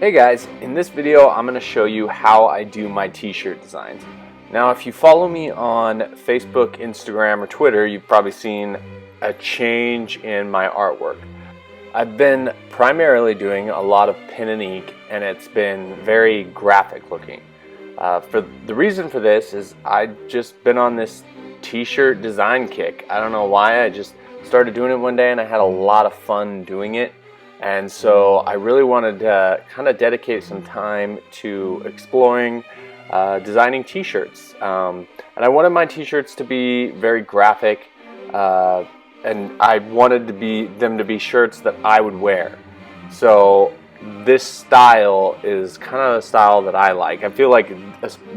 Hey guys, in this video I'm going to show you how I do my t-shirt designs. Now if you follow me on Facebook, Instagram, or Twitter, you've probably seen a change in my artwork. I've been primarily doing a lot of pen and ink, and it's been very graphic looking. The reason for this is I've just been on this t-shirt design kick. I don't know why, I just started doing it one day and I had a lot of fun doing it. And so I really wanted to kind of dedicate some time to exploring designing t-shirts. And I wanted my t-shirts to be very graphic, and I wanted them to be shirts that I would wear. So this style is kind of the style that I like. I feel like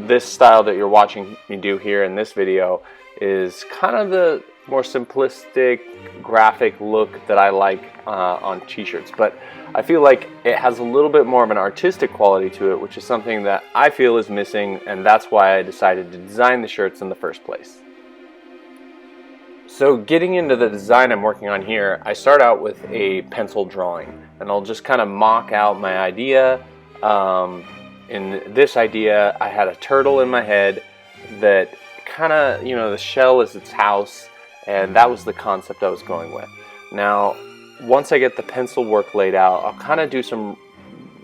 this style that you're watching me do here in this video is kind of the more simplistic graphic look that I like on t-shirts, but I feel like it has a little bit more of an artistic quality to it, which is something that I feel is missing, and that's why I decided to design the shirts in the first place. So getting into the design I'm working on here, I start out with a pencil drawing, and I'll just kind of mock out my idea. In this idea, I had a turtle in my head that kind of, the shell is its house, and that was the concept I was going with. Now, once I get the pencil work laid out, I'll kind of do some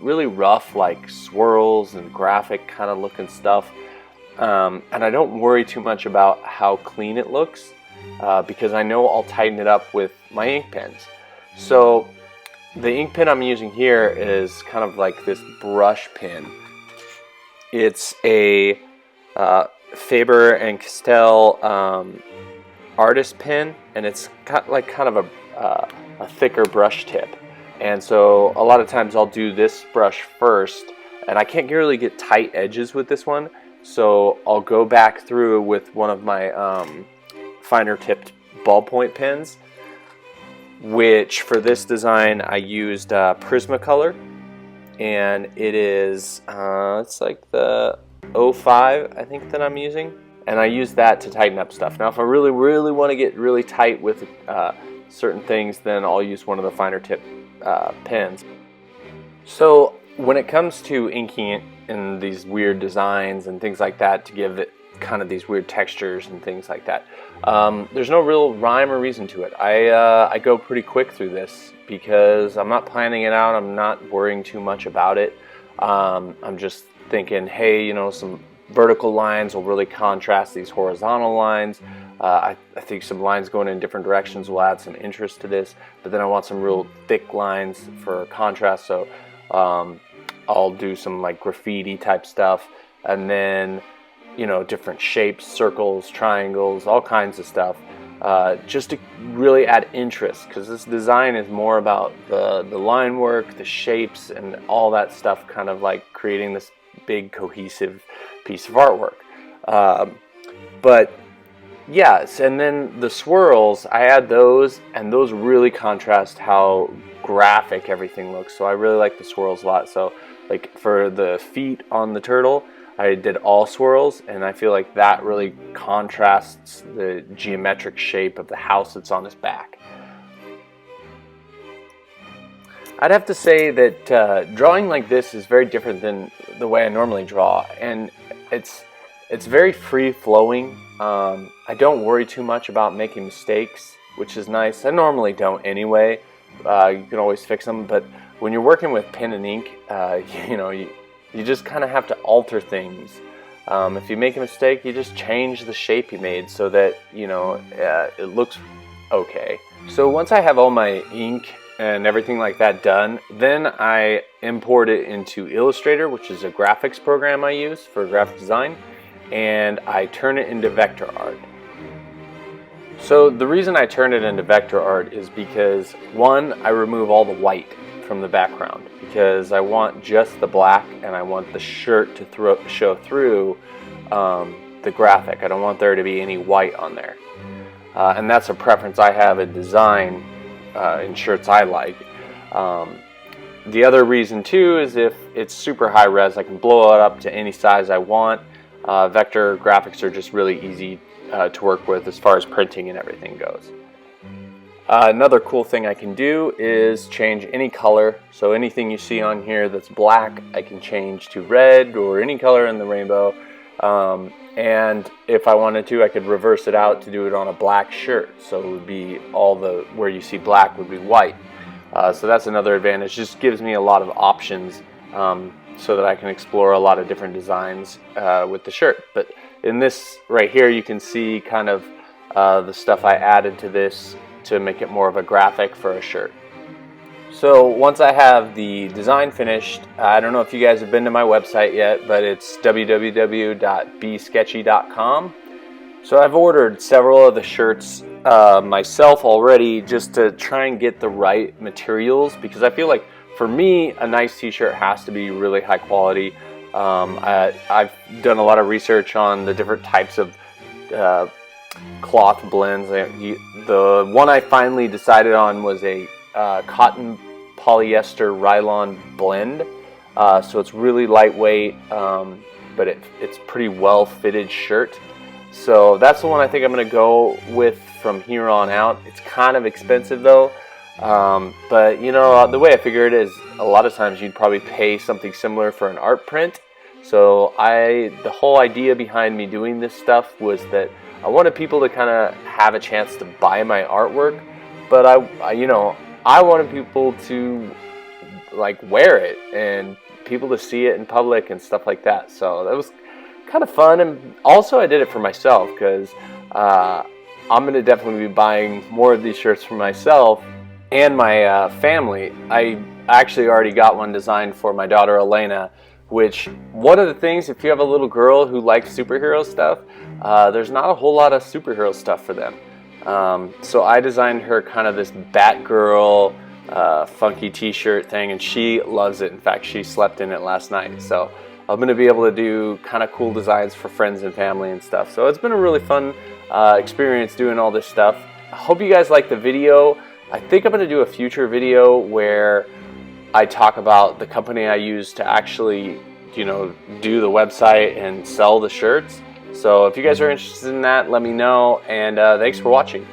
really rough, like swirls and graphic kind of looking stuff. And I don't worry too much about how clean it looks, because I know I'll tighten it up with my ink pens. So the ink pen I'm using here is kind of like this brush pen. It's a Faber and Castell artist pen, and it's got like kind of a thicker brush tip, and so a lot of times I'll do this brush first, and I can't really get tight edges with this one, so I'll go back through with one of my finer tipped ballpoint pens, which for this design I used Prismacolor, and it is it's like the 05 I think that I'm using. And I use that to tighten up stuff. Now if I really want to get really tight with certain things, then I'll use one of the finer tip pens. So when it comes to inking in these weird designs and things like that to give it kind of these weird textures and things like that, there's no real rhyme or reason to it. I go pretty quick through this because I'm not planning it out. I'm not worrying too much about it. I'm just thinking, hey, some vertical lines will really contrast these horizontal lines. I think some lines going in different directions will add some interest to this, but then I want some real thick lines for contrast, so I'll do some like graffiti type stuff, and then different shapes, circles, triangles, all kinds of stuff, just to really add interest, because this design is more about the line work, the shapes, and all that stuff, kind of like creating this big cohesive piece of artwork. But yes, and then the swirls, I add those, and those really contrast how graphic everything looks, so I really like the swirls a lot. So like for the feet on the turtle, I did all swirls, and I feel like that really contrasts the geometric shape of the house that's on his back. I'd have to say that drawing like this is very different than the way I normally draw, and it's very free-flowing. I don't worry too much about making mistakes, which is nice. I normally don't anyway. You can always fix them, but when you're working with pen and ink, you just kind of have to alter things. If you make a mistake, you just change the shape you made so that it looks okay. So once I have all my ink and everything like that done, then I import it into Illustrator, which is a graphics program I use for graphic design, and I turn it into vector art. So the reason I turn it into vector art is because, one, I remove all the white from the background, because I want just the black, and I want the shirt to show through the graphic. I don't want there to be any white on there, and that's a preference I have in design in shirts I like. The other reason too is if it's super high res, I can blow it up to any size I want. Vector graphics are just really easy to work with as far as printing and everything goes. Another cool thing I can do is change any color. So anything you see on here that's black, I can change to red or any color in the rainbow. And if I wanted to, I could reverse it out to do it on a black shirt. So it would be where you see black would be white. So that's another advantage. Just gives me a lot of options so that I can explore a lot of different designs with the shirt. But in this right here, you can see kind of the stuff I added to this to make it more of a graphic for a shirt. So once I have the design finished, I don't know if you guys have been to my website yet, but it's www.bsketchy.com. So I've ordered several of the shirts myself already, just to try and get the right materials, because I feel like for me a nice t-shirt has to be really high quality. I've done a lot of research on the different types of cloth blends. The one I finally decided on was a cotton polyester Rylon blend. So it's really lightweight, but it's pretty well fitted shirt. So that's the one I think I'm going to go with from here on out. It's kind of expensive though, but you know, the way I figure it is, a lot of times you'd probably pay something similar for an art print. So the whole idea behind me doing this stuff was that I wanted people to kind of have a chance to buy my artwork, but I wanted people to like wear it and people to see it in public and stuff like that. So that was kind of fun, and also I did it for myself because I'm going to definitely be buying more of these shirts for myself and my family. I actually already got one designed for my daughter Elena, which one of the things, if you have a little girl who likes superhero stuff, there's not a whole lot of superhero stuff for them. So I designed her kind of this Batgirl funky t-shirt thing, and she loves it. In fact, she slept in it last night. So I'm going to be able to do kind of cool designs for friends and family and stuff. So it's been a really fun experience doing all this stuff. I hope you guys like the video. I think I'm going to do a future video where I talk about the company I use to actually, do the website and sell the shirts. So if you guys are interested in that, let me know, and thanks for watching.